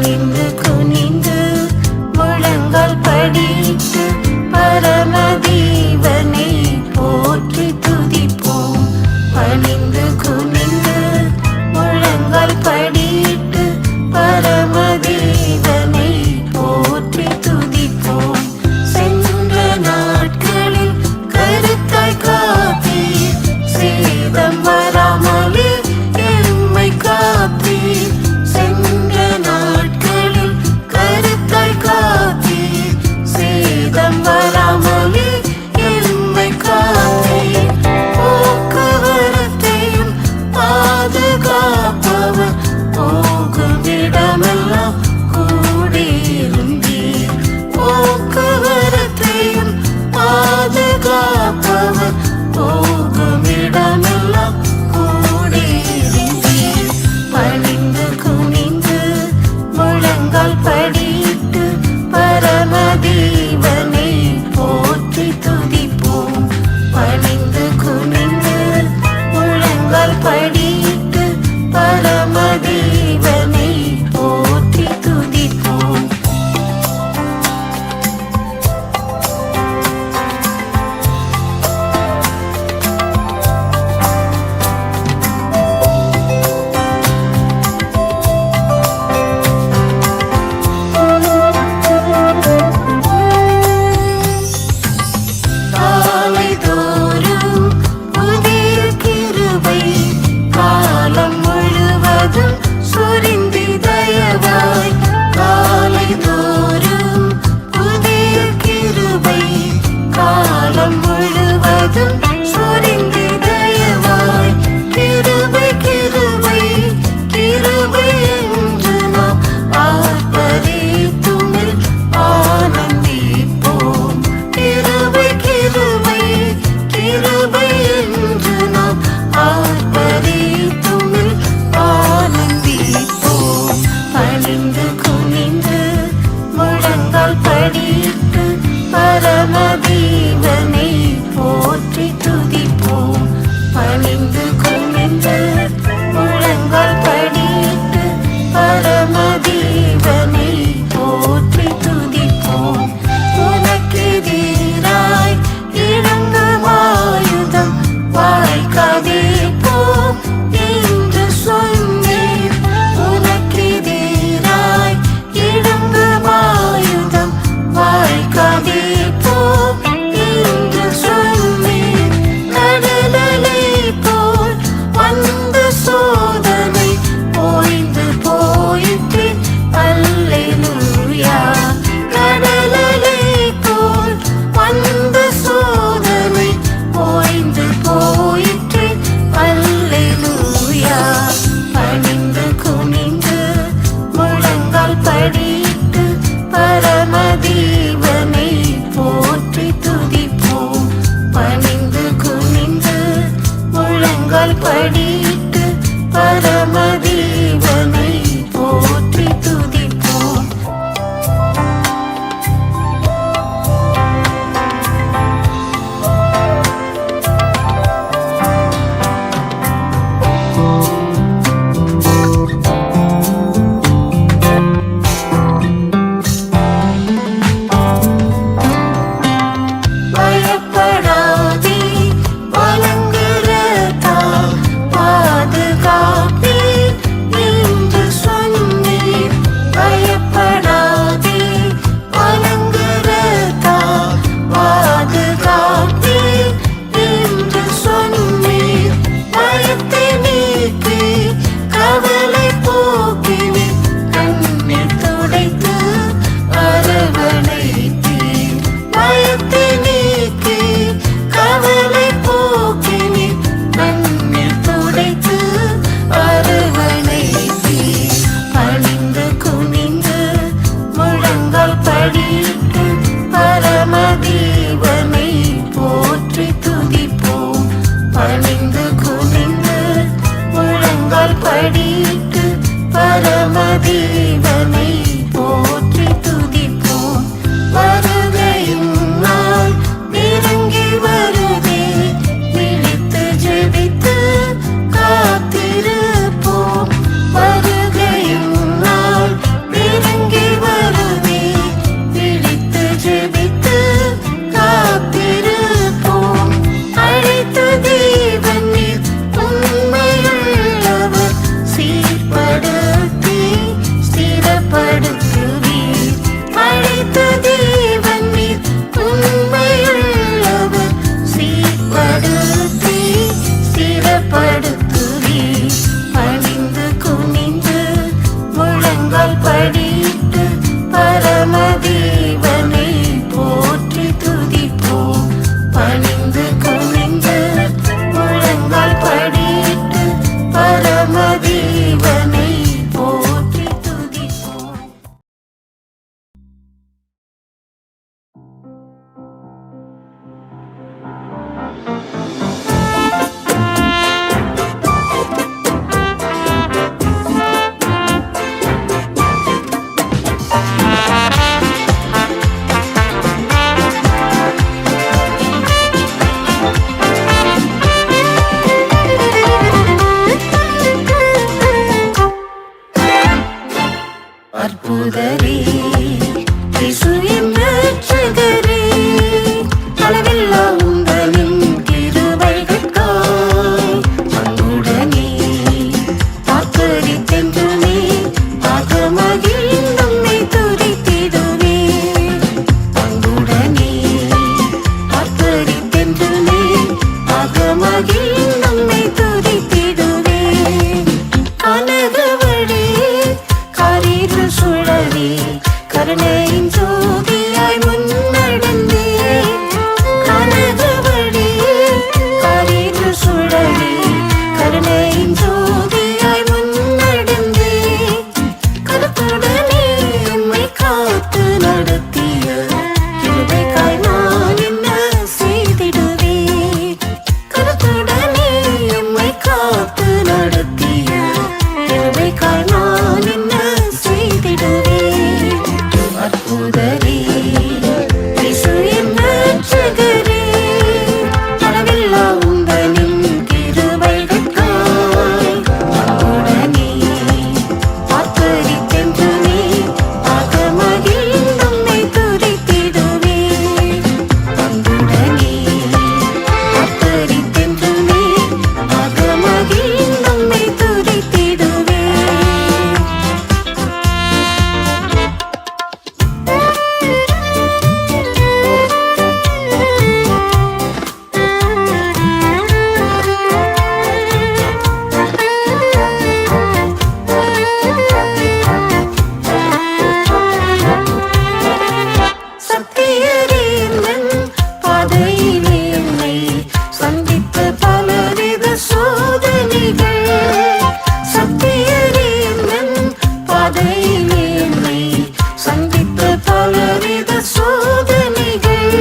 பணிந்து குனிந்து முழங்கால் படிட்டு பரமதேவனை போற்றி துதிப்போம். பணிந்து குனிந்து முழங்கால் படிட்டு பரமதேவனை போற்றி துதிப்போம். சென்ற நாட்களில் கருத்தாய் காத்தீர், சேதம் வராமலே எம்மை காத்தீர். சென்ற நாட்களில் கருத்தாய் காத்தீர், சேதம் வராமலே எம்மை காத்தீர். போக்குவரத்தையும் பாதுகாப்பவர், போகும் இடமெல்லாம் கூடியிருந்தீர். போக்குவரத்தையும் பாதுகாப்பவர், போகும் இடமெல்லாம் கூடியிருந்தீர். பணிந்து குனிந்து முழங்கால் படிட்டு பரமதேவனை போற்றி துதிப்போம். பணிந்து குனிந்து முழங்கால் படிட்டு பரமதேவனை போற்றி துதிப்போம். காலைதோறும் புதிய கிருபை, காலம் முழுவதும் சொரிந்து தயவாய். காலைதோறும் புதிய கிருபை, காலம் முழுவதும் சொரிந்து தயவாய். கிருபை கிருபை கிருபை என்று நாம் ஆர்ப்பரித்துமில் ஆனந்திப்போம். கிருபை கிருபை கிருபை என்று நாம் ஆர்ப்பரித்துமில் ஆனந்திப்போம். பணிந்து குனிந்து முழங்கால் படிட்டு பரமதேவனை போற்றி துதிப்போம். பணிந்து குனிந்து முழங்கால் படிட்டு பரமதேவனை போற்றி துதிப்போம். உனக்கெதிராய் இறங்கும் ஆயுதம் வாய்க்காதே போம் என்று சொன்னீர். உனக்கெதிராய் இறங்கும் ஆயுதம் வாய்க்காதே போம் என்று சொன்னீர். கடலலை போல் வந்த சோதனை ஓய்ந்து போயிற்று, அல்லேலூயா. கடலலை போல் வந்த சோதனை ஓய்ந்து போயிற்று, அல்லேலூயா. பணிந்து குனிந்து முழங்கால் படிட்டு பரமதேவனை போற்றி துதிப்போம். பணிந்து குனிந்து முழங்கால் படிட்டு பரமதேவனை போற்றி துதிப்போம். பயப்படாதே, வலங்கரத்தால் பாதுகாப்பீர் என்று சொன்னீர். பயப்படாதே, வலங்கரத்தால் பாதுகாப்பீர் என்று சொன்னீர். பயத்தை நீக்கி கவலை போக்கினீர், கண்ணீர் துடைத்து அரவணைத்தீர். பயத்தை நீக்கி கவலை போக்கினீர், கண்ணீர் துடைத்து அரவணைத்தீர். பணிந்து குனிந்து முழங்கால் படிட்டு பரமதேவனை போற்றி துதிப்போம். பணிந்து குனிந்து முழங்கால் படிட்டு பரமதேவனை போற்றி துதிப்போம். வருகையும் நாள் நெருங்கி வருதே, விழித்து ஜெபித்து காத்திருப்போம். வருகையும் நாள் அற்புதரே இயேசு என் இரட்சகரே அளவில்லா உந்தனின் கிருபைகளுக்காய் அன்புடனே ஆர்ப்பரித்தென்றுமே ஆகமகிழ்ந்து உம்மை துதித்திடுவே அன்புடனே ஆர்ப்பரித்தென்றுமே ஆகமகிழ்ந்து உம்மை துதித்திடுவே கனகவழி காரிருள் சுழலே கருணையின் ஜோதியாய் முன்னடந்தே கனகவழி காரிருள் சுழலே கருணையின் ஜோதியாய் முன்னடந்தே கருத்துடனே உம்மை காத்து நடத்திய கிருபைக்காய் நான் என்ன செய்திடுவே கருத்துடனே உம்மை காத்து நடத்திய கிருபைக்காய் நான் என்ன செய்திடுவே அற்புதரே இயேசு என் இரட்சகரே அளவில்லா உந்தனின் கிருபைகளுக்காய் அன்புடனே ஆர்ப்பரித்தென்றுமே ஆகமகிழ்ந்து உம்மை துதித்திடுவே அன்புடனே ஆர்ப்பரித்தென்றுமே ஆகமகிழ்ந்து உம்மை துதித்திடுவே சத்தியரே என் பாதையிலே என்னை சந்தித்த பலவித சோதனைகள் சத்தியரே என் பாதையிலே என்னை சந்தித்த பலவித சோதனைகள்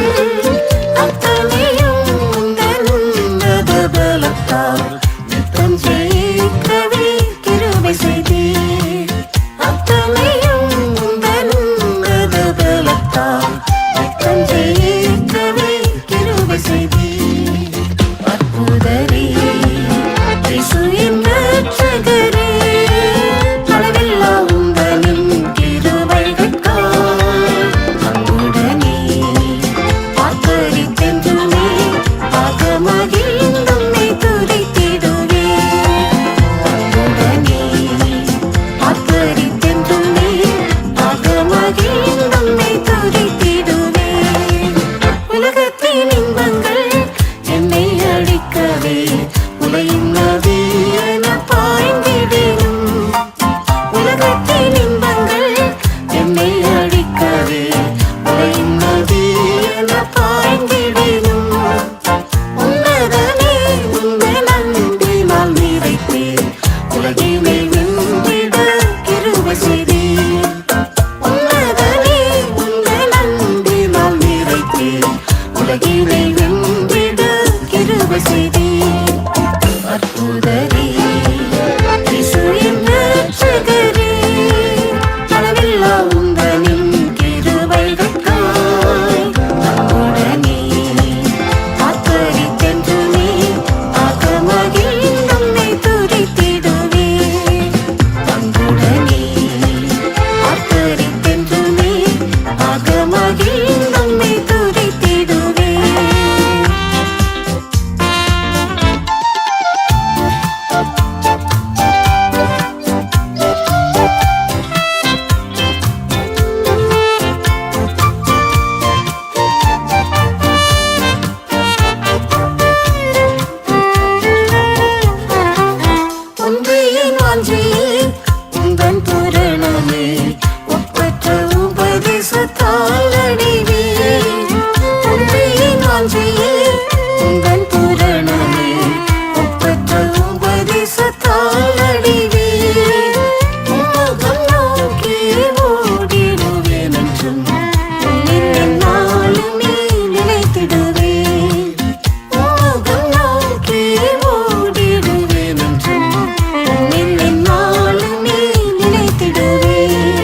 அத்தனையும் உந்தன் உன்னத பலத்தால் நித்தம் ஜெயிக்கவே கிருபை செய்தீர் அத்தனையும் உந்தன் உன்னத பலத்தால் நித்தம் ஜெயிக்கவே கிருபை செய்தீர் அற்புதரே இயேசு என் இரட்சகரே அளவில்லா உந்தனின் கிருபைகளுக்காய் அன்புடனே ஆர்ப்பரித்தென்றுமே ஆகமகிழ்ந்து உம்மை துதித்திடுவே அன்புடனே ஆர்ப்பரித்தென்றுமே ஆகமகிழ்ந்து உம்மை துதித்திடுவே உலகத்தின் இன்பங்கள் என்னை அழிக்கவே உலகின் நதி என பாய்ந்திடினும் உலகத்தின் இன்பங்கள் என்னை அழிக்கவே உலகின் நதி என பாய்ந்திடினும் உன்னதனே உங்கள் அன்பினால் நிறைத்தீர் உலகினை வென்றிட கிருபை செய்தீர் உன்னதனே உங்கள் அன்பினால் நிறைத்தீர் உலகினை வென்றிட கிருபை செய்தீர் அற்புதரே இயேசு என் இரட்சகரே அளவில்லா உந்தனின் கிருபைகளுக்காய் அன்புடனே ஆர்ப்பரித்தென்றுமே ஆகமகிழ்ந்து உம்மை துதித்திடுவே அன்புடனே ஆர்ப்பரித்தென்றுமே ஆகமகிழ்ந்து உம்மை துதித்திடுவே ஒன்றியின் வாஞ்சியே உந்தன் பூரணமே ஒப்பற்ற உபதேசத்தால் அடைவே ஒன்றியின் வாஞ்சியே உந்தன் பூரணமே ஒப்பற்ற உபதேசத்தால் அடைவே உம்முகம் நோக்கி ஓடிடுவேன் என்றும் உன்னில் எந்நாளுமே நிலைத்திடுவேன் உம்முகம் நோக்கி ஓடிடுவேன் என்றும் உன்னில் எந்நாளுமே நிலைத்திடுவேன்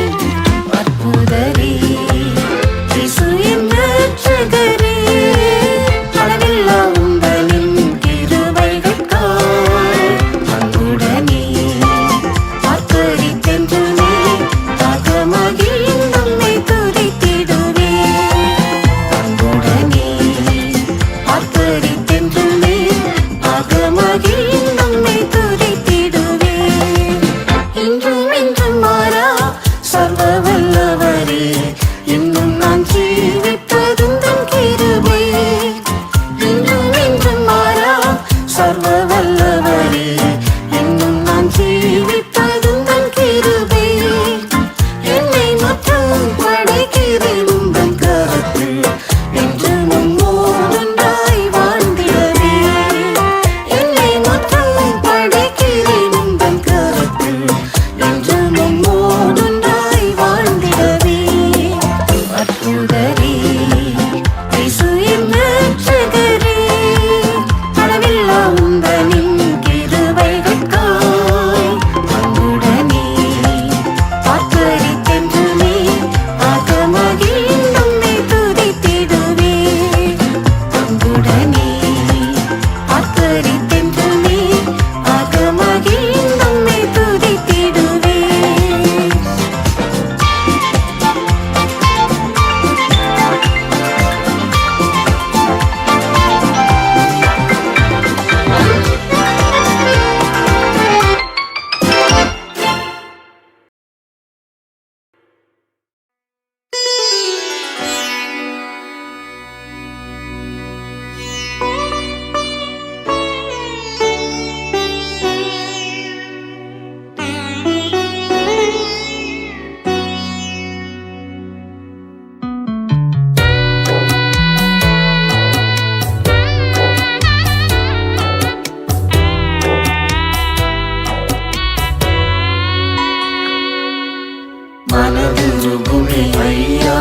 மனதுருகுமே ஐயா,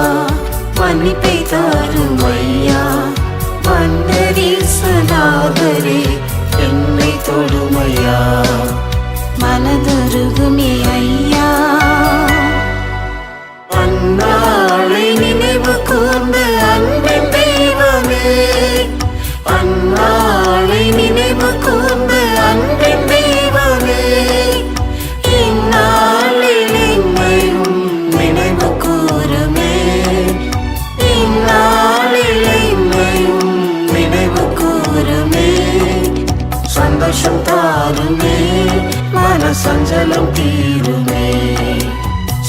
மன்னிப்பை தாரும் ஐயா. மன்னரீசனாகரே என்னை தொடுமையா, மனதுருகுமே ஐயா. அந்நாளை நினைவு கூர்ந்த அன்பின் தெய்வமே, அந்நாளை நினைவு கூர்ந்த அன்பின் தெய்வமே, இந்நாளில் என்னையும் நினைவு கூருமே, இந்நாளில் என்னையும் நினைவு கூருமே. சந்தோஷம் தாருமே, மன சஞ்சலம் தீருமே,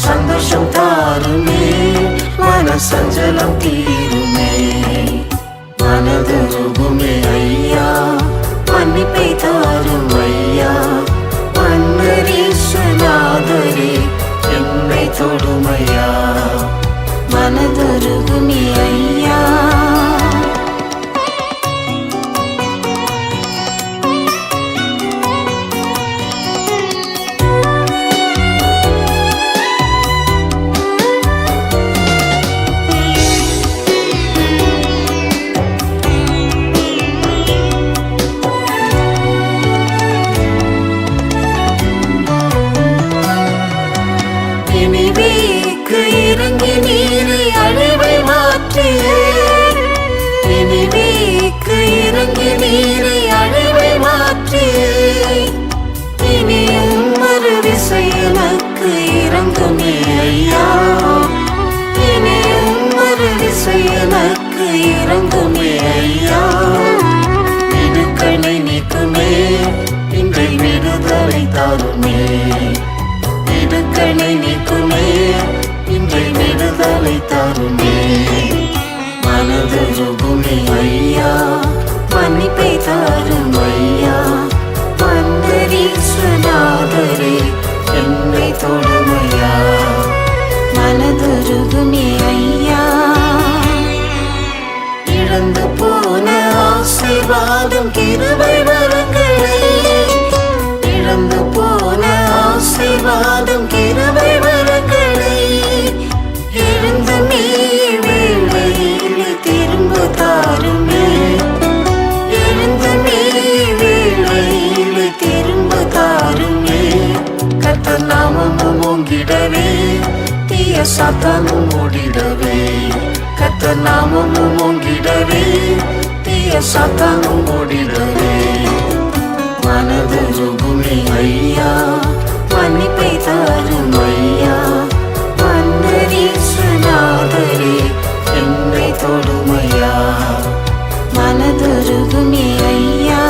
சந்தோஷம் தாருமே, மன சஞ்சலம் தீருமே. மனதுருகுமே ஐயா, மன்னிப்பை தாரும் ஐயா. மன்னரீசனாகரே என்னை தொடுமையா, மனதுருகுமே ஐயா. நினைவேக்கு இறங்கி நீரை அழிவை மாற்றியே, நினைவேக்கு இறங்கி நீரை அழிவை மாற்றியே, இனியும் ஒரு விசை எனக்கு இறங்குமே ஐயா, இனியும் ஒரு விசை எனக்கு இறங்குமே ஐயா. இடுக்கணை நீக்குமே, இன்றை விடுதலை தாருமே, இடுக்கணை நீக்குமே, இன்றை விடுதலை தாருமே. மனதுருகுமே ஐயா, மன்னிப்பை தாரும் ஐயா. மன்னரீசனாகரே என்னை தொடுமையா, மனதுருகுமே ஐயா. இழந்து போன ஆசீர்வாதம் கிருபை வரங்களை, இழந்து போன ஆசீர்வாதம் கிருபை வரங்களை, எழுந்த நீ வேளையில் திரும்ப தாருமே, எழுந்த நீ வேளையில் திரும்ப தாருமே. கர்த்தர் நாமமும் ஓங்கிடவே, தீய சாத்தானும் ஓடிடவே, கர்த்தர் நாமமும் ஓங்கிடவே, தீய சாத்தானும் ஓடிடவே. மனதுருகுமே ஐயா, மன்னிப்பை தாரும் ஐயா. மன்னரீசனாகரே என்னை தொடுமையா, மனதுருகுமே ஐயா.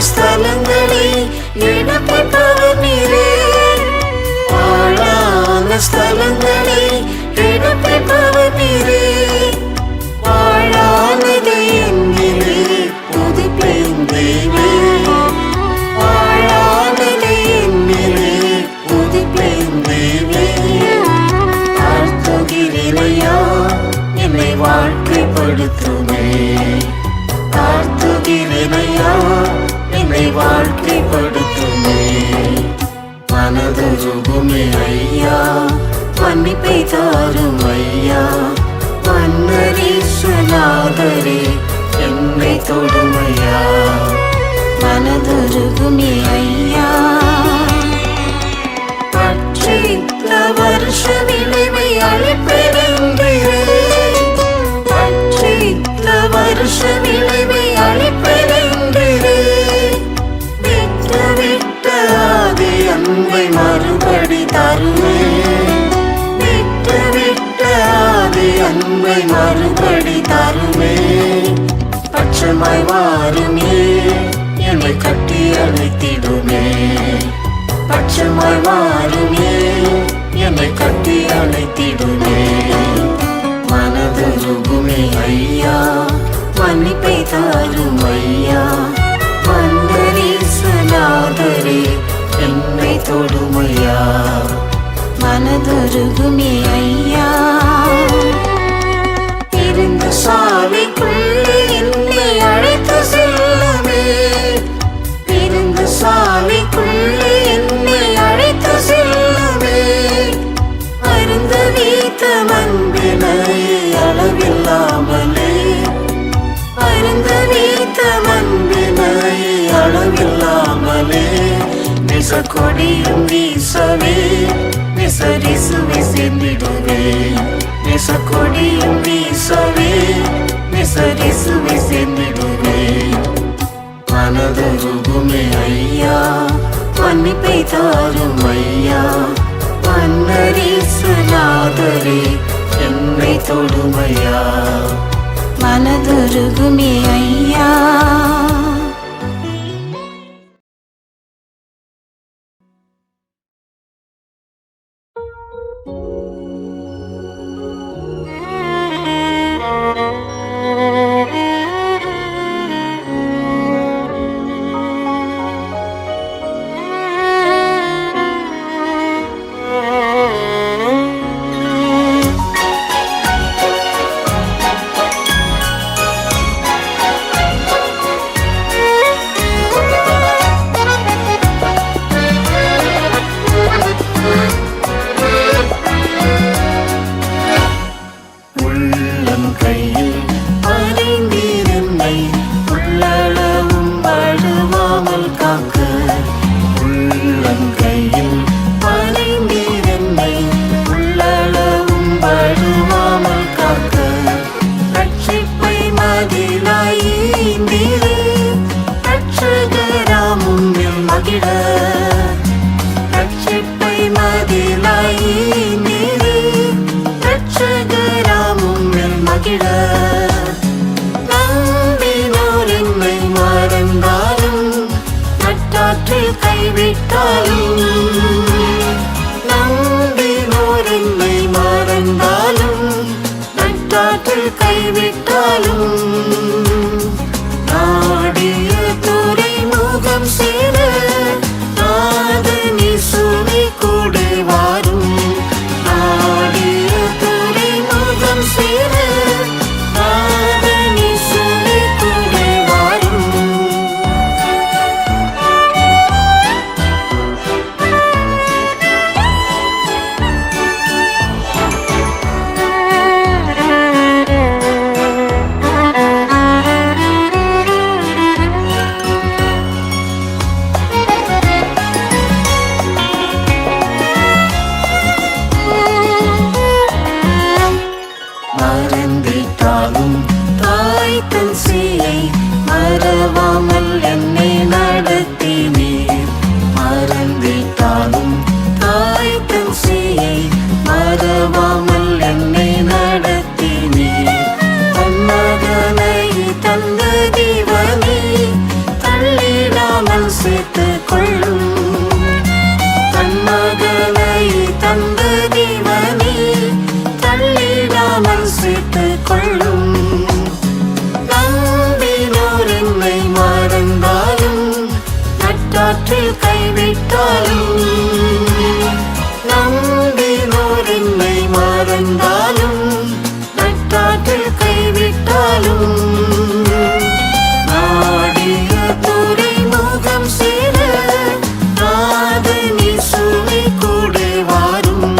ஸ்தலங்களை எடுப்பவர் நீரே, வாழான ஸ்தலங்களை எடுப்பவர் நீரே, வாழானதை என்னிலே புதுப்பியும் தேவே, வாழானதை என்னிலே புதுப்பியும் தேவே. தாழ்த்துகிறேனையா, என்னை வாழ்க்கைப்படுத்துமே, தாழ்த்துகிறேனையா, என்னை வாழ்க்கைப்படுத்துமே. மனதுருகுமே ஐயா, மன்னிப்பை தாரும் ஐயா. மன்னரீசனாகரே என்னை தொடுமையா, மனதுருகுமே ஐயா. பற்றித்த வருஷ விளைவை அழிப்பெறுகிறே, பற்றித்த வருஷ விளைவை அழிப்பெறுகிறே. விட்ட ஆதி அன்பை மறுபடி தருமே, விட்ட ஆதி அன்பை மறுபடி தருமே. பட்சமாய் வாருமே, என்னை கட்டி அழைத்திடுமே, பட்சமாய் வாருமே, என்னை கட்டி அழைத்திடுமே. மனதுருகுமே ஐயா, தாரும் ஐயா. மன்னரேசுநாதரே என்னை தொடுமையா, மனதுருகுமே ஐயா. இருந்த சாலைக்குள்ளே என்னை அழைத்து செல்லுமே, இருந்த சாலைக்குள்ளே என்னை அழைத்து செல்லுமே. அருந்த வீத்த அன்பினை அளவில்லாமலே, அருந்த வீத்த அன்பினை அளவில்லாமலே. நெச கொடியும் வீசவே நெசரிசுவை சேர்ந்திடுவே, நெச கொடியும் வீசவே நெசரிசுவை சேர்ந்திடுவே. மனதுருகுமே ஐயா, மன்னிப்பை தாரும் ஐயா. மன்னரேசுநாதரே என்னை தொடுமையா, மனதுருகுமே ஐயா. நம்பினோர் என்னை மறந்தாலும் நட்டாற்றில் கைவிட்டாலும், நம்பினோர் என்னை மறந்தாலும் நட்டாற்றில் கைவிட்டாலும். நாடிய துறைமுகம் சேர நாதனி சுவை கூட வாரும், நாடிய துறைமுகம் சேர நாதனி சுவை கூட வாரும். மறந்திட்டாலும் தாய் தன் சேயை மறவாமல் என்னை நடத்தினீர். மறந்திட்டாலும் தாய் தன் சேயை மறவாமல் என்னை நடத்தினீர். தன்மகனை தந்த தேவனே தள்ளிடாமல் சேர்த்துக் கொள்ளும், தன்மகனை தந்த தேவனே தள்ளிடாமல் சேர்த்துக் கொள்ளும். நம்பினோர் என்னை மறந்தாலும் நட்டாற்றில் கைவிட்டாலும், நம்பினோர் என்னை மறந்தாலும் நட்டாற்றில் கைவிட்டாலும். நாடிய துறைமுகம் சேர நாதனி சுவை கூட வாரும்,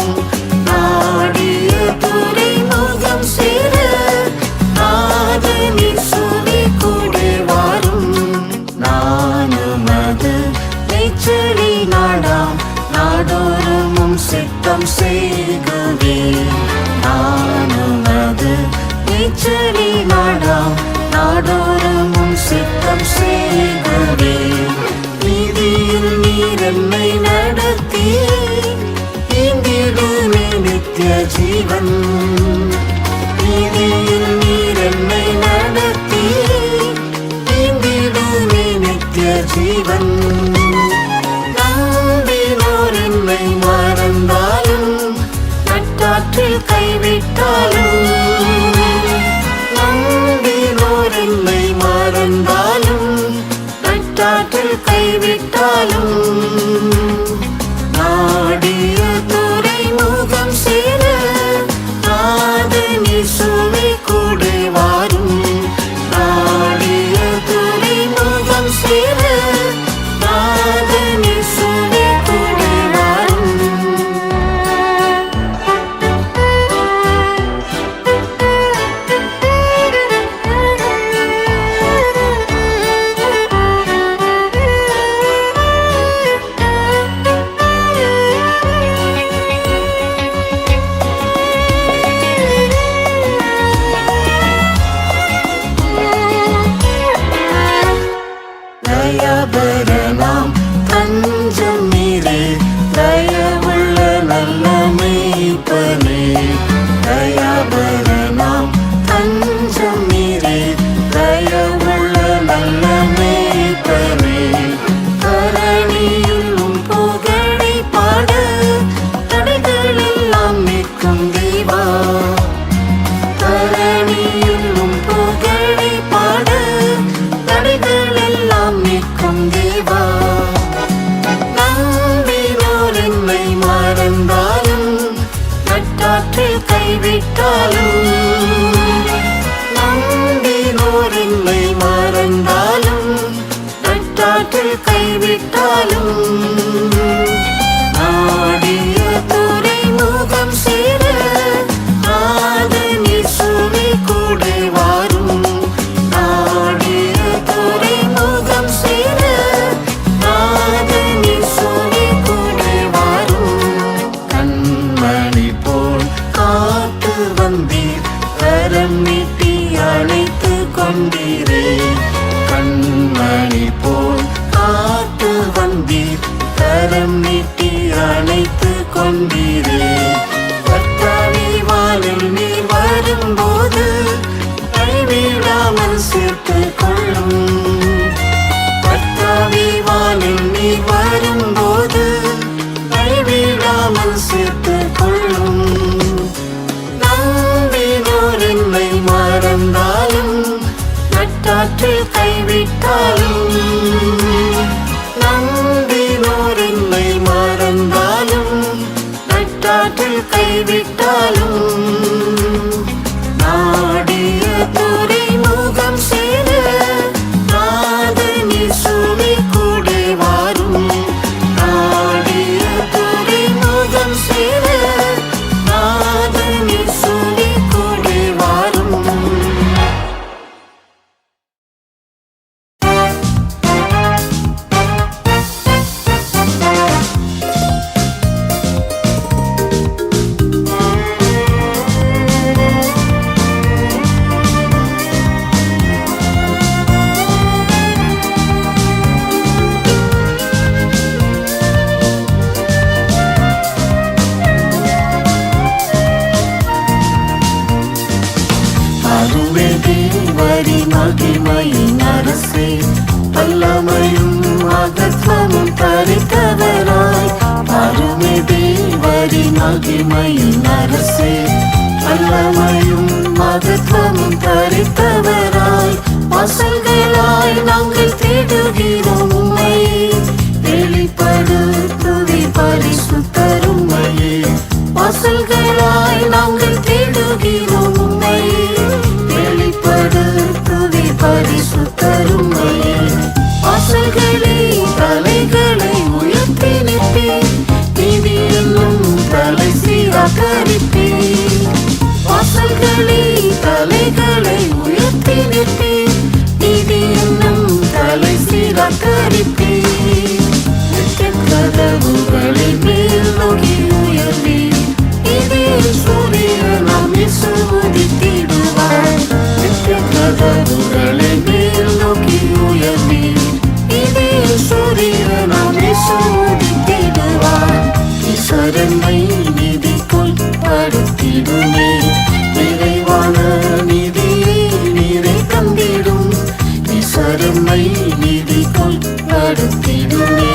நாடிய துறைமுகம் சேர நாதனி சுவை கூட வாரும். நானும் அது நெய்ச்சலி நாடாம் நாடோறும் சித்தம் செய்குவேன். நானும் அது நெய்ச்சலி நாடாம் நாடோறும் சித்தம் செய்குவேன். நீதியில் நீர் என்னை நடத்தி ஈந்திடுமே நித்திய ஜீவன். நீதியில் நீர் என்னை நடத்தி ஈந்திடுமே நித்திய ஜீவன். நம்பினோர் என்னை மறந்தாலும் நட்டாற்றில் கைவிட்டாலும், நம்பினோர் என்னை மற தஞ்சம் நீரே தயவுள்ள நல்ல மேய்ப்பரே. தரணியில் உம் புகழை பாட தடைகள் எல்லாம் நிற்கும் தேவா. தரணியில் உம் புகழை பாட தடைகள் எல்லாம் நிற்கும் தேவா. நம்பினோர் என்னை மறந்தாலும் நட்டாற்றில் கைவிட்டாலும், நம்பினோர் என்னை மறந்தாலும் நட்டாற்றில் கைவிட்டாலும், நாடிய துறைமுகம் சேர நாதனில் சுவை கூட வாரும். நாடிய துறைமுகம் சேர நாதனில் சுவை கூட வாரும். கண்மணி போல் காத்து வந்தீர் கரம் நீட்டி அழைத்து கொண்டீரே. கண்மணி போல் காத்து வந்தீர் கரம் நீட்டி அழைத்து கொண்டீரே. கர்த்தாவே வானில் நீர் வரும்போது கைவிடாமல் சேர்த்து கொள்ளும். கர்த்தாவே வானில் நீர் வரும்போது கைவிடாமல் சேர்த்து கொள்ளும். நம்பினோர் என்னை மறந்தாலும் நட்டாற்றில் கைவிட்டாலும், நம்பினோர் என்னை மறந்தாலும் நட்டாற்றில் கைவிட்டாலும், நாடிய துறைமுகம் சேர நாதனில் சுவை கூட வாரும். நாடிய துறைமுகம் சேர நாதனில் சுவை கூட வாரும். மகிமையின் அரசே, வல்லமையும் மகத்துவமும் தரித்தவராய். அருமை தேவரி மகிமையின் அரசே, வல்லமையும் மகத்துவமும் தரித்தவராய். வாசல்களாய் நாங்கள் தேடுகிறோம் உம்மை, வெளிப்படுத்துவி பரிசுத்தர் உம்மையே. வாசல்களாய் நாங்கள் தேடுகிறோம் உம்மை, வெளிப்படுத்துவி பரிசுத்தர் உம்மையே. வாசல்களே தலைகளை உயர்த்தி நிற்பீர், நீதி என்னும் தலை சீராக்கரிப்பீர். வாசல்களே தலைகளை உயர்த்தி நிற்பீர், நீதி என்னும் தலை சீராக்கரிப்பீர். நித்திய கதவுகளை மேல் நோக்கி உயர்வீர், இதில் சூரியனாம் இயேசு உதித்திடுவார். நித்திய கதவுகளை மேல் நோக்கி உயர்வீர், இதில் சூரியனாம் இயேசு உதித்திடுவார். ஈஸ்வரனை நீதிக்குள் படுத்திடுமே, நிறைவான நீதியை நீரை தந்திடும். ஈஸ்வரனை நீதிக்குள் படுத்திடுமே,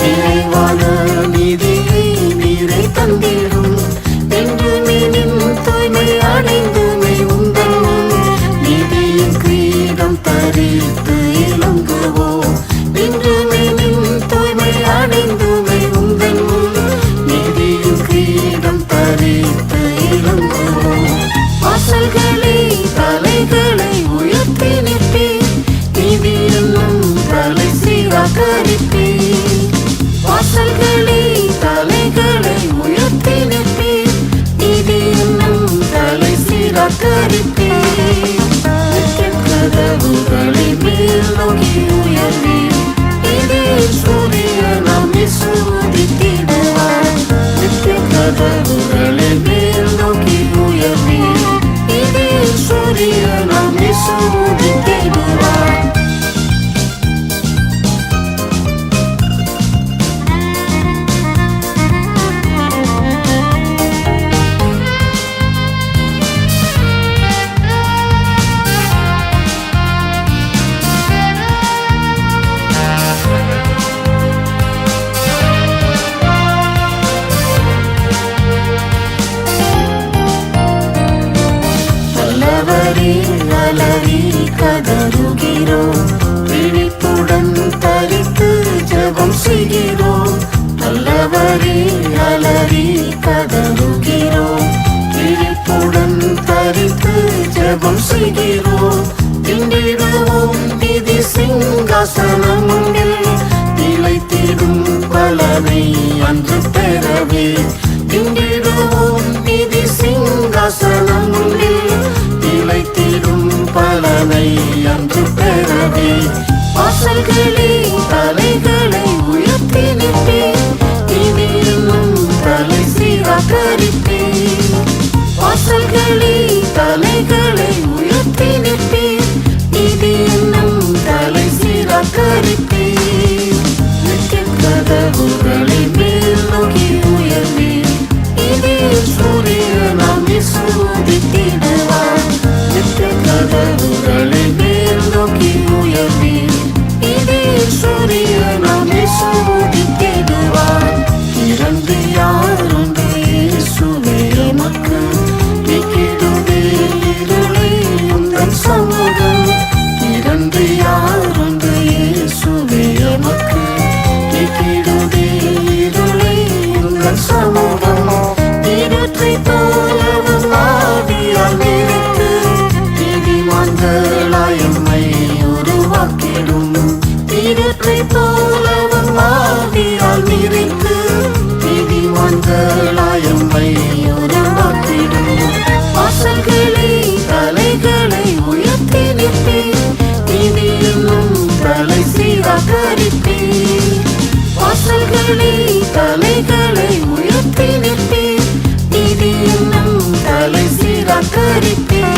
நிறைவான நீதியை நீரை தந்திடும். என்றுமே நின் தூய்மை அடைந்துமே உந்தன் நீதியின் கிரீடம் தரித்து இலங்குவோம். என்றுமே நின் தூய்மை அடைந்துமே உந்தன் நீதியின் கிரீடம் தரித்து இலங்குவோம். வாசல்களே தலைகளை உயர்த்தி நிற்பீர், நீதி என்னும் தலை சீராக்கரிப்பீர். வாசல்களே தலைகளை உயர்த்தி நிற்பீர், நீதி என்னும் தலை சீராக்கரிப்பீர். நித்திய கதவுகளை மேல் நோக்கி உயர்வீர், இதில் சூரியனாம் இயேசு உதித்திடுவார். நித்திய கதவுகளை மேல் நோக்கி உயர்வீர், இதில் சூரியனாம் இயேசு உதித்திடுவார். ஜெபம் செய்கிறோம். திண்டிடுவோம் நீதி சிங்காசனம் முன்னில், நிலைத்திடும் பலனை அன்று பெறவே. திண்டிடுவோம் நீதி சிங்காசனம் முன்னில், நிலைத்திடும் பலனை அன்று பெறவே. வாசல்களே தலைகளை உயர்த்தி நிற்பேன், நீதி என்னும் தலை சீராக்கரிப்பேன். வாசல்களே தலைகளை உயர்த்தி நிற்பேன், நீதி என்னும் தலை சீராக்கரிப்பேன். நித்திய கதவுகளை மேல் நோக்கி உயர்வேன், நீதியின் சூரியனாம் இயேசு உதித்திடுவார். நித்திய கதவுகளை மேல் நோக்கி உயர்வேன், நீதியின் சூரியனாம் இயேசு உதித்திடுவார். இரண்டு யாருண்டு இயேசுவே எமக்கு, நீக்கிடுவே இருளை உந்தன் சமூகம். இரண்டு யாருண்டு இயேசுவே எமக்கு, நீக்கிடுவே இருளை உந்தன் சமூகம். இருட்டை போலவும் ஆவியால் நிறைத்து, நீதிமான்களாய் எம்மை உருவாக்கிடும். இருட்டை போலவும் ஆவியால் நிறைத்து, நீதிமான்களாய் எம்மை உருவாக்கிடும். வாசல்களே தலைகளை உயர்த்தி நிற்பேன், நீதி என்னும் தலை சீராக்கரிப்பேன். வாசல்களே தலைகளை உயர்த்தி நிற்பேன், நீதி என்னும் தலை சீராக்கரிப்பேன்.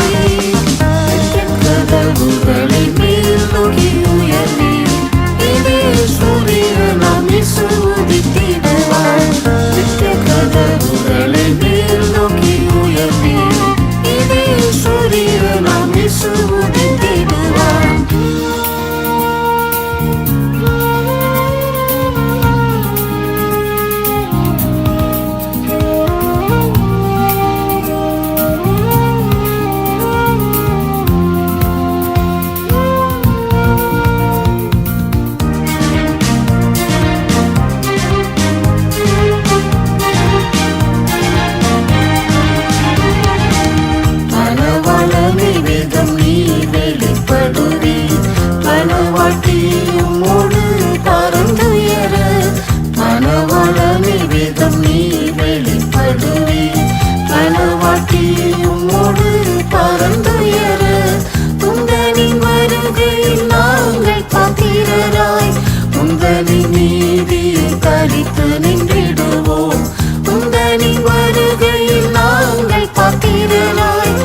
கதவுகளை மேல் நோக்கி உயர்வேன், நீதியின் சூரியனாம் இயேசு உதித்திடுவார். நித்திய கதவுகளை மேல் நோக்கி உயர்வேன், நீதியின் சூரியனாம் இயேசு உதித்திடுவார். மணவாளனே வேதம் நீ வெளிப்படுவே, மணவாட்டி உம்மோடு பறந்துயர. மணவாளனே வேதம் நீ வெளிப்படுவே, மணவாட்டி உம்மோடு பறந்துயர. உந்தனின் வருகையில் நாங்கள் பாத்திரராய், உந்தனின் நீதியை தரித்து நின்றிடுவோம். உந்தனின் வருகையில் நாங்கள் பாத்திரராய்,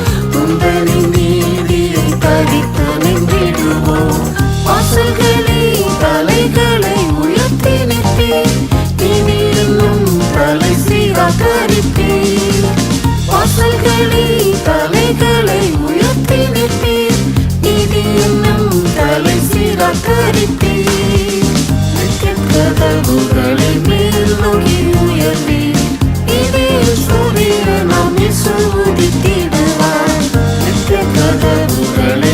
உந்தனின் நீதியை தரித்து நின்றிடுவோம். வாசல்களே தலைகளை உயர்த்தி நிற்பேன், நீதி என்னும் தலை சீராக்கரிப்பேன். வாசல்களே தலைகளை உயர்த்தி நிற்பேன், நீதி என்னும் தலை சீராக்கரிப்பேன். நித்திய கதவுகளை மேல் நோக்கி உயர்வேன், நீதியின் சூரியனாம் இயேசு உதித்திடுவார். நித்திய கதவுகளை